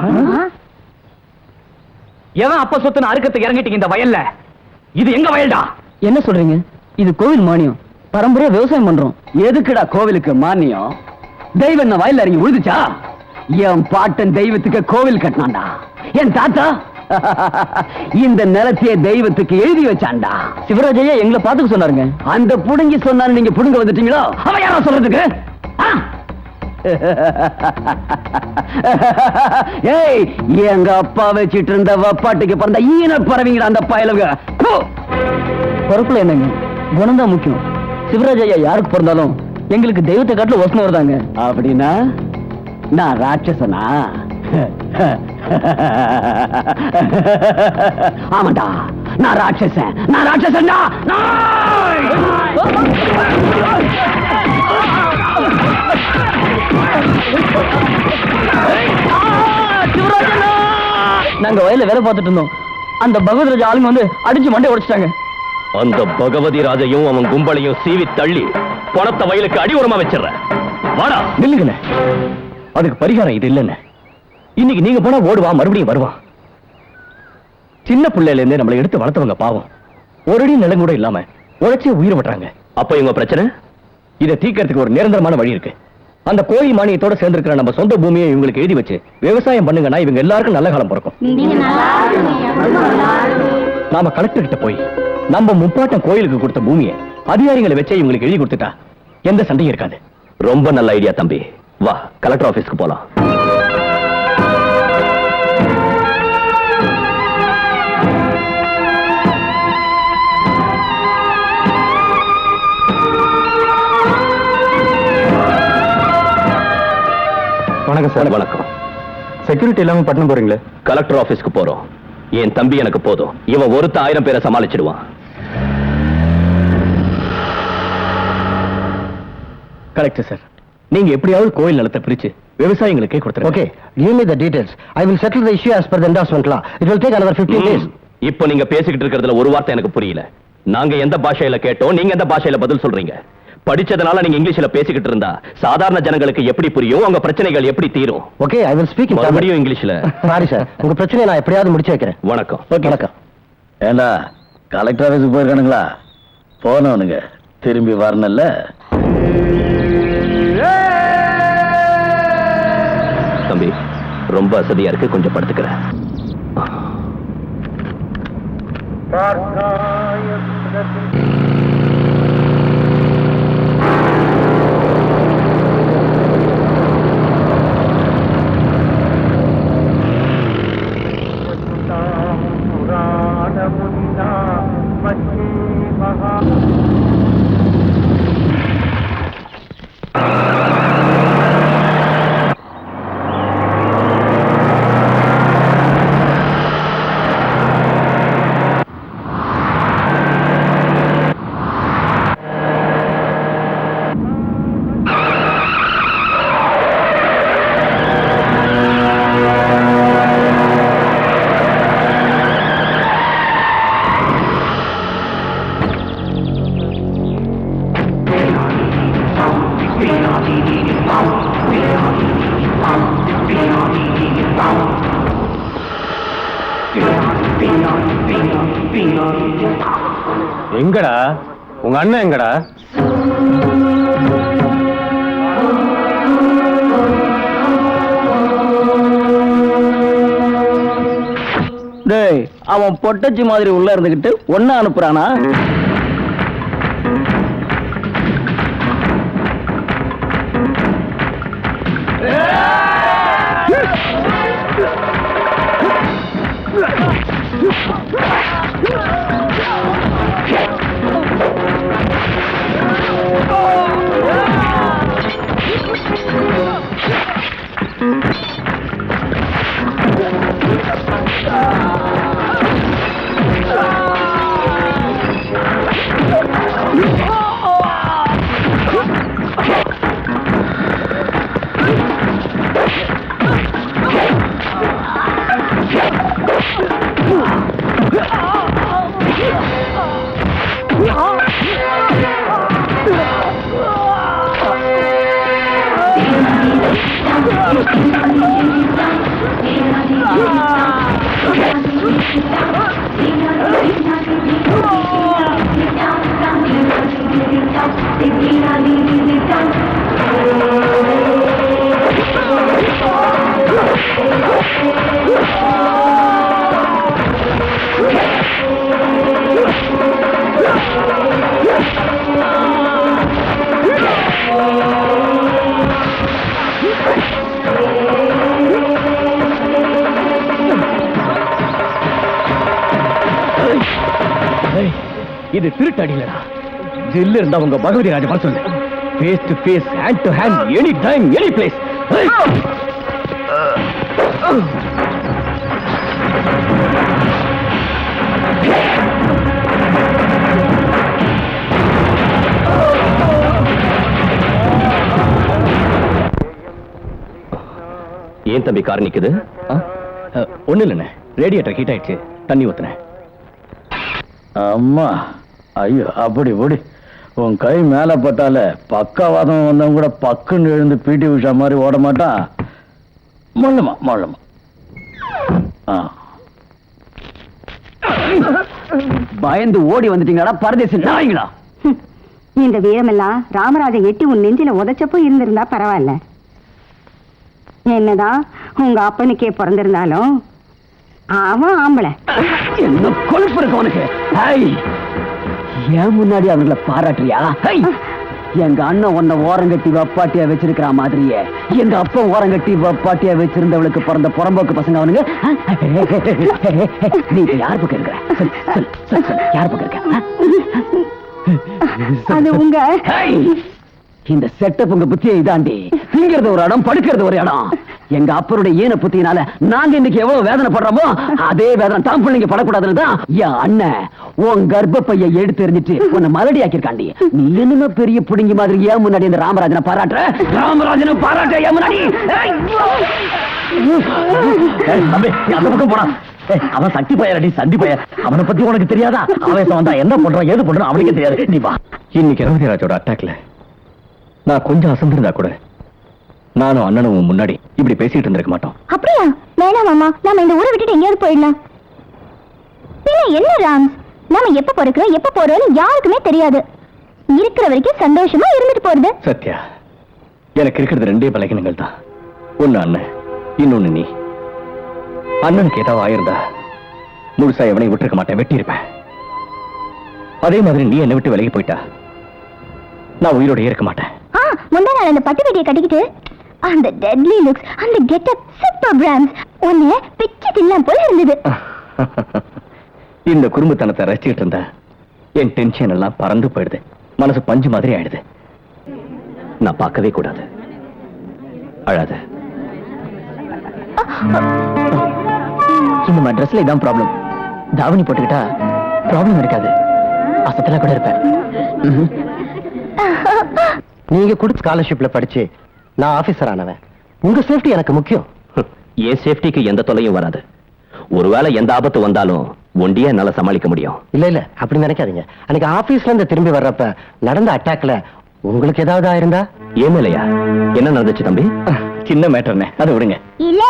சொல்லுங்கடா. எவன் அப்ப சொத்துன்னு அறுக்கத்துக்கு இறங்கிட்டீங்க இந்த வயல்ல? இது எங்க வயல்டா? என்ன சொல்றீங்க? இது கோவில் மானியம். பரம்பரையா விவசாயம் பண்றோம். எதுக்குடா கோவிலுக்கு மானியம்? தெய்வம் என்ன வயல்ல இறங்கி விழுதுச்சா? என் பாட்டன் தெய்வத்துக்கு கோவில் கட்டினான்டா. என் தாத்தா இந்த நிலத்தைய தெய்வத்துக்கு எழுதி வச்சான்டா. சிவராஜையா எங்களை பாத்துக்க சொன்னாருங்க. அந்த புடுங்கி சொன்னாரு, நீங்க புடுங்க வந்துட்டீங்களோ? அவன் யாரா சொல்றதுக்கு? ஏய், எங்க அப்பா வச்சிட்டு இருந்த வப்பாட்டுக்கு பிறந்த ஈன பறவைங்கடா அந்த பயலுங்க. பொறுப்புல என்னங்க, குணம்தான் முக்கியம். சிவராஜையா யாருக்கு பிறந்தாலும் எங்களுக்கு தெய்வத்தை காட்டுல வசனம் தாங்க. அப்படின்னா நான் ராட்சசனா? ஆமாண்டா, நான் ராட்சசன். நான் ராட்சசன்டா. நாங்க வயல்ல வேலை பார்த்துட்டு இருந்தோம். அந்த பகவதி ராஜா ஆளுங்க வந்து அடிச்சு மண்டை உடைச்சிட்டாங்க. அந்த பகவதி ராஜையும் அவன் கும்பலையும் சீவி தள்ளி பணத்தை வயலுக்கு அடிவுரமா வச்சிடற. வாடா. நில்லுங்கண்ணே, அதுக்கு பரிகாரம் இது இல்லைன்னு. இன்னைக்கு நீங்க போனா ஓடுவான், மறுபடியும் வருவான். சின்ன பிள்ளையில இருந்தே நம்மளை எடுத்து வளர்த்தவங்க பாவம். ஒரு அடி நிலம் கூட இல்லாம உழைச்சி உயிர் விட்டுறாங்க. அப்ப இவங்க பிரச்சனை இதை தீர்க்கறதுக்கு ஒரு நிரந்தரமான வழி இருக்கு. அந்த கோயில் மானியத்தோட சேர்ந்திருக்கிற நம்ம சொந்த பூமியை இவங்களுக்கு எழுதி வச்சு விவசாயம் பண்ணுங்கன்னா இவங்க எல்லாருக்கும் நல்ல காலம் பிறக்கும். நாம கலெக்டர் கிட்ட போய் நம்ம முப்பாட்டம் கோயிலுக்கு கொடுத்த பூமியை அதிகாரிகளை வச்சே இவங்களுக்கு எழுதி கொடுத்துட்டா எந்த சண்டையும் இருக்காது. ரொம்ப நல்ல ஐடியா தம்பி. வா, கலெக்டர் ஆபீஸ்க்கு போலாம். வணக்கம் சார். வணக்கம். செக்யூரிட்டி இல்லாம பட்டணம் போறீங்களே? கலெக்டர் ஆபீஸ்க்கு போறோம். என் தம்பி எனக்கு போதும். இவன் ஒருத்த 1000 பேரை சமாளிச்சிடுவான். கலெக்டர் சார், நீங்க எப்படியாவது கோயில் நிலத்தை பிரிச்சு விவசாயிகளுக்கே கொடுத்துருங்க. Okay, give me the details. I will settle the issue as per the endorsement law. It will take another 15 days. இப்போ நீங்க பேசிக்கிட்டு இருக்கிறதுல ஒரு வார்த்தை எனக்கு புரியல. நாங்க எந்த பாஷையில கேட்டோம், நீங்க எந்த பாஷையில பதில் சொல்றீங்க? படிச்சதனால நீங்க இங்கிலீஷ்ல பேசிக்கிட்டு இருந்தா சாதாரண ஜனங்களுக்கு எப்படி புரியும்? உங்க பிரச்சனைகள் எப்படி தீரும்? Okay, I will speak in Tamil. மறுபடியும் இங்கிலீஷ்ல. Sorry sir, உங்க பிரச்சனையை நான் எப்படியாவது முடிச்சு வைக்கிறேன். வணக்கம். வணக்கம். ஏண்டா, கலெக்டர் ஆபீஸுக்கு போயிருக்கானுங்களா? போனவனுங்க திரும்பி வரணும்ல. தம்பி, ரொம்ப அசதியா இருக்கு, கொஞ்சம் படுத்துக்கிறேன். எங்கடா உங்க அண்ணன்? எங்கடா? டேய், அவன் பொட்டச்சி மாதிரி உள்ள இருந்துகிட்டு ஒண்ணு அனுப்புறானா? இது திருட்டடிலடா. ஜில்லு இருந்தா உங்க பகவதி ராஜ வர சொல்லு. Face to face, hand to hand, any time, any place. ஏன் தம்பி கார் நிக்குது? ஒண்ணு இல்லண்ணே, ரேடியேட்டர் ஹீட் ஆயிடுச்சு, தண்ணி ஊத்துனேன். அம்மா, ஐயோ அப்படி ஓடி உன் கை மேல பட்டால பக்கவாதம் வந்தவங்க கூட பக்குன்னு எழுந்து பிடி உஷா மாதிரி ஓட மாட்டான். மொல்லமா மொல்லமா. பயந்து ஓடி வந்துட்டீங்களா பரதேசி நாய்ங்களா? இந்த வீரமெல்லாம் ராமராஜன் எட்டி உன் நெஞ்சில உதைச்சப்போ இருந்திருந்தா பரவாயில்ல. என்னதான் உங்க அப்பனுக்கே பிறந்திருந்தாலும் அவன் ஆம்பளை. என்ன கொழுப்பு இருக்கு உனக்கு? ஏன் முன்னாடி அவங்களை பாராட்டுறியா? எங்க அண்ணன் உன்னை ஓரங்கட்டி வப்பாட்டியா வச்சிருக்கிற மாதிரியே எங்க அப்பா ஓரங்கட்டி வப்பாட்டியா வச்சிருந்தவளுக்கு பிறந்த புறம்போக்கு பசங்க அவனுங்க. நீ யார் பக்கம் இருக்கிற? யார் பக்கம் இருக்க? அது உங்க இந்த செட்டப் உங்க புத்தியை இதாண்டி. திங்கிறது ஒரு இடம், படுக்கிறது ஒரு இடம். எங்க அப்பருடைய ஈன புத்தியினால நாங்க இன்னைக்கு எவ்வளவு வேதனை படுறோமோ அதே வேதனை தான் பிள்ளைங்க படக்கூடாதுன்னு தான் என் அண்ணன் உன் கர்ப்பப்பையை எடுத்து எறிஞ்சிட்டு உன்னை மலடி ஆக்கியிருக்காண்டி. நீ என்னமா பெரிய புடுங்கி மாதிரி ஏன் முன்னாடி இந்த ராமராஜனை பாராட்டுற? ராமராஜனை பாராட்ட ஏன் முன்னாடி? அந்த பக்கம் போனா அவன் சக்தி பையன், சண்டி பையன். அவனை பத்தி உனக்கு தெரியாதா? ஆவேசம் வந்தா என்ன பண்றான் ஏது பண்றான் அவனுக்கே தெரியாது. நீ வா. இன்னைக்கு ரவிராஜோட அட்டாக்ல நான் கொஞ்சம் அசந்திருந்தா கூட நானும் அண்ணனும் முன்னாடி இப்படி பேசிட்டு இருந்திருக்க மாட்டோம். அப்படியா? வேணாம் மாமா, நாம இந்த ஊரை விட்டுட்டு எங்கேயாவது போயிடலாம். என்ன ராம், நாம எப்ப பிறக்கிறோம் எப்ப போறோம்னு யாருக்குமே தெரியாது. இருக்கிற வரைக்கும் சந்தோஷமா இருந்துட்டு போறது. சத்யா, எனக்கு இருக்கிறது ரெண்டே பலகீனங்கள் தான். ஒண்ணு அண்ணன், இன்னொன்னு நீ. அண்ணனுக்கு ஏதாவது ஆயிருந்தா முழுசா எவனையும் விட்டுருக்க மாட்டேன், வெட்டி இருப்பேன். அதே மாதிரி நீ என்னை விட்டு விலகி போயிட்டா நான் உயிரோட இருக்க மாட்டேன். முந்தா நாள் அந்த பட்டு வெட்டியை கட்டிக்கிட்டு அந்த டெட்லி லுக்ஸ், அந்த கெட்டப், சூப்பர் பிராண்ட்ஸ் ஒன்னு பிச்சு தில்லாம் போல இருந்தது. இந்த குறும்புத்தனத்தை ரசிச்சுட்டு இருந்தா என் டென்ஷன் எல்லாம் பறந்து போயிடுது, மனசு பஞ்சு மாதிரி ஆயிடுது. நான் பார்க்கவே கூடாது. அழாத. இந்த ட்ரெஸ்ல இதான் ப்ராப்ளம். தாவணி போட்டுக்கிட்டா ப்ராப்ளம் இருக்காது, அசத்தலா கூட இருப்பேன். நீங்க கொடுத்த ஸ்காலர்ஷிப்ல படிச்சு நான் ஆபீசர் ஆனவன். உங்க சேஃப்டி எனக்கு முக்கியம். என் சேஃப்டிக்கு எந்த தொல்லையும் வராது. ஒருவேளை எந்த ஆபத்து வந்தாலும் ஒண்டியா என்னால சமாளிக்க முடியும். இல்ல அப்படி நினைக்காதீங்க. அன்னைக்கு ஆபீஸ்ல இருந்து திரும்பி வர்றப்ப நடந்த அட்டாக்ல உங்களுக்கு ஏதாவது ஆயிருந்தா? ஏமேலையா? என்ன நடந்துச்சு தம்பி? சின்ன மேட்டர்னே, அதை விடுங்க. இல்ல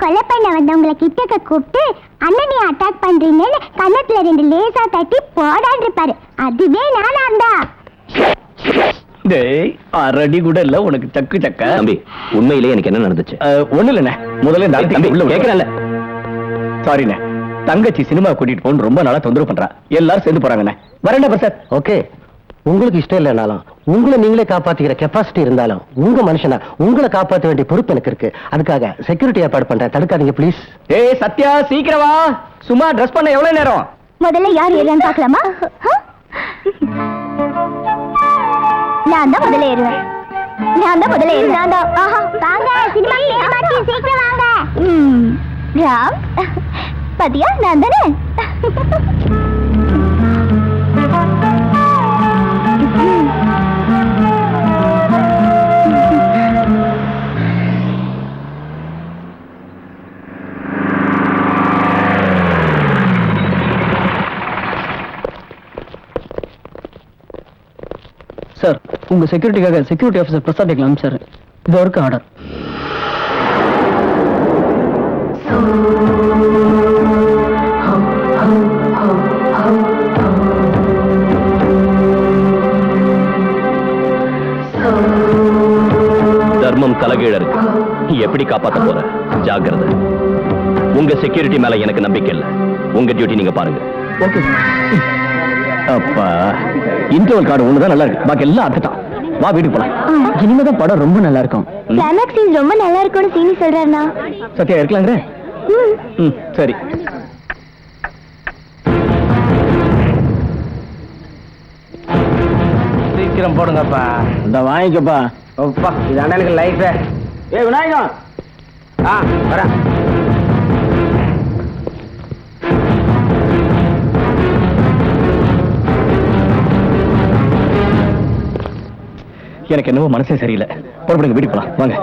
கொலை பண்ண வந்தவங்களை கிட்டக்க கூப்பிட்டு அண்ணனை அட்டாக் பண்றீங்கன்னு கண்ணத்துல 2 லேசா தட்டி போடான்னு இருப்பாரு. அதுவே நானா இருந்தா. டேய், அரடி கூட இல்ல உனக்கு சக்கு சக்க. தம்பி, உண்மையிலேயே எனக்கு என்ன நடந்துச்சு? ஒண்ணு இல்லண்ணே, முதல்ல இந்த தம்பி உள்ள கேட்கறேன்ல. சாரிண்ணே, தங்கச்சி சினிமா கூட்டிட்டு போன்னு ரொம்ப நாளா தொந்தரவு பண்றா. எல்லாரும் சேர்ந்து போறாங்கண்ணே. வரேன்டா பிரசாத். ஓகே, உங்களுக்கு இஷ்டம் இல்லைனாலும் உங்களை நீங்களே காப்பாத்திக்கிற கெப்பாசிட்டி இருந்தாலும் உங்க மனுஷனா உங்களை காப்பாற்ற வேண்டிய பொறுப்பு எனக்கு இருக்கு. அதுக்காக செக்யூரிட்டி ஏற்பாடு பண்றேன், தடுக்காதீங்க ப்ளீஸ். ஏய் சத்யா, சீக்கிரம் வா. சும்மா ட்ரெஸ் பண்ண எவ்வளவு நேரம்? முதல்ல யார் ஏறியான்னு பார்க்கலாமா? நான் தான் முதல்ல ஏறுவேன். ஆஹா, வாங்க சினிமா சீக்கிரம் வாங்க. ராம், பாத்தியா நான் தானே? சார், உங்க செக்யூரிட்டிக்காக செக்யூரிட்டி ஆஃபீஸர் பிரசாத் கேட்கலாம் சார். இது வரைக்கும் ஆர்டர். தர்மம் தலைகீழ இருக்கு. எப்படி காப்பாத்த போற? ஜாக்கிரதை. உங்க செக்யூரிட்டி மேல எனக்கு நம்பிக்கை இல்ல. உங்க டியூட்டி நீங்க பாருங்க. Okay sir. அப்பா, இன்டர்வல் கார்டு ஒண்ணுதான் நல்லா இருக்கு, பாக்கி எல்லாம் அத்துட்டான். வா வீட்டுக்கு போலாம். இனிமேதான் படம் ரொம்ப நல்லா இருக்கும். கிளைமாக்ஸ் சீன் ரொம்ப நல்லா இருக்கும்னு சீனி சொல்றாருண்ணா. சத்யா இருக்கலாங்க. சரி. சீக்கிரம் போடுங்கப்பா. இந்த வாங்கிக்கப்பா. அப்பா இது அண்ணனுக்கு லைஃபே. ஏ விநாயகம், வரேன். எனக்கு என்னவோ மனசே சரியில்லை. புறப்படுங்க, வீட்டுக்கு போலாம் வாங்க.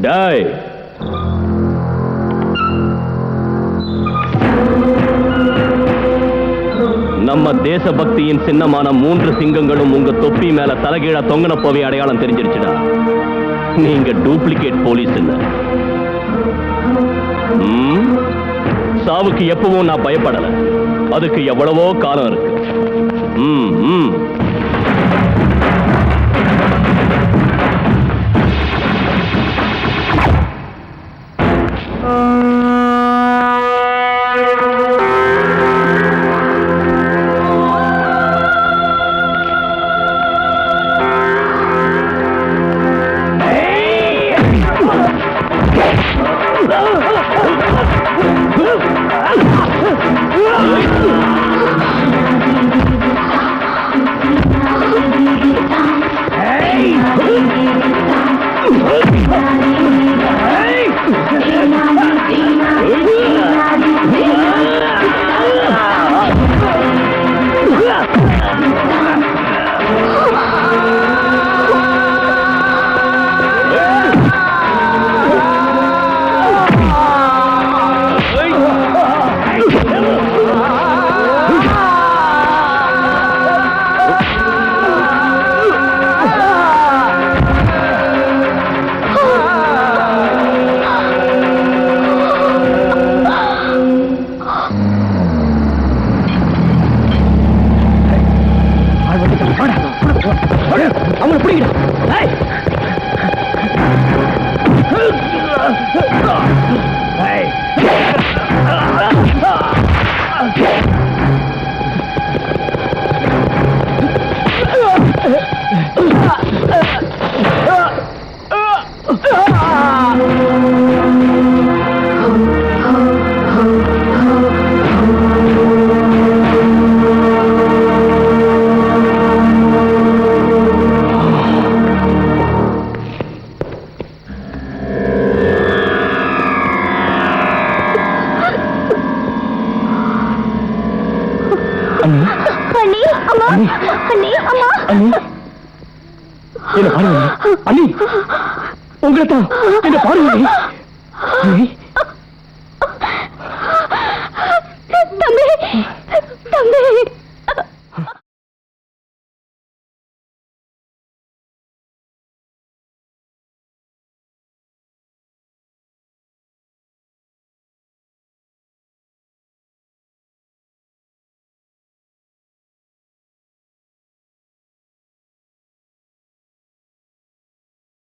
டேய், நம்ம தேசபக்தியின் சின்னமான 3 சிங்கங்களும் உங்க தொப்பி மேல தலைகீழா தொங்கன போவே அடையாளம் தெரிஞ்சிருச்சுடா. நீங்க டூப்ளிகேட் போலீஸ் இல்ல. சாவுக்கு எப்பவும் நான் பயப்படல. அதுக்கு எவ்வளவோ காலம் இருக்கு. அவங்களை பிடிக்கணும். என்ன பாருங்க அண்ணி, உங்களை தான் என்ன பாருங்க அண்ணி.